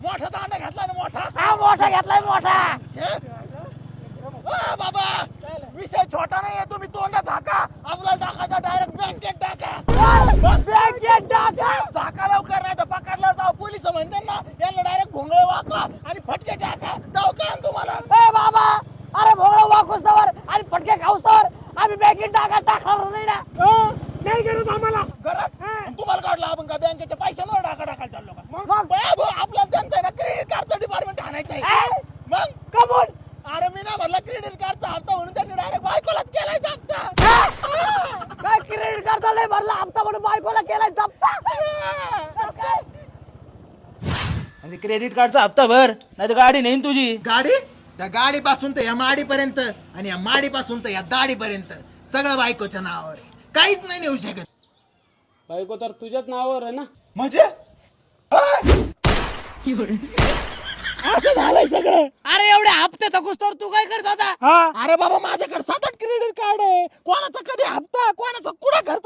मोठा दांडा घेतला ना मोठा. हा मोठा घेतलाय मोठा. बाबा विषय छोटा नाहीये. तुम्ही तोंडात झाका. आपल्याला टाकायचा डायरेक्ट बँकेत टाका. बँकेत टाका. झाका लवकर नाही तर पकडला जाऊ. पोलिस म्हणते ना यांना डायरेक्ट भोंगळे वाका आणि फटके टाका. जाऊ का तुम्हाला. ए बाबा अरे भोगळा वाकुस्तवर आणि फटके खाऊस्तवर आम्ही बँकेत टाकणार नाही ना. नाही गरज आम्हाला. गरज तुम्हाला काढला आपण का बँकेच्या पैशांवर टाकायला चाललो का. मग आपल्याला त्यांचं आहे ना क्रेडिट कार्डचं डिपार्टमेंट आणायचं आहे. मग कमून अरे मी ना म्हणलं क्रेडिट कार्डचा हप्ता म्हणून त्यांनी डायरेक्ट बायकोलाच केलाय हप्ता. काय क्रेडिट कार्ड नाही भरला हप्ता म्हणून बायकोला केलाय जप्ता. आणि क्रेडिट कार्डचा हप्ता भर नाही तर गाडी नाही तुझी. गाडी त्या गाडी पासून तर या माडी पर्यंत आणि या माडी पासून तर या दाढी पर्यंत सगळं बायकोच्या नावावर आहे. काहीच नाही नेऊ शकत. बायको तर तुझ्याच नावावर आहे ना. म्हणजे असं झालंय सगळं. अरे एवढ्या हप्ते थकूस्तवर तू काय करत होता. अरे बाबा माझ्याकडे 7-8 क्रेडिट कार्ड आहे. कोणाचा कधी हप्ता कोणाचा कुठं खर्च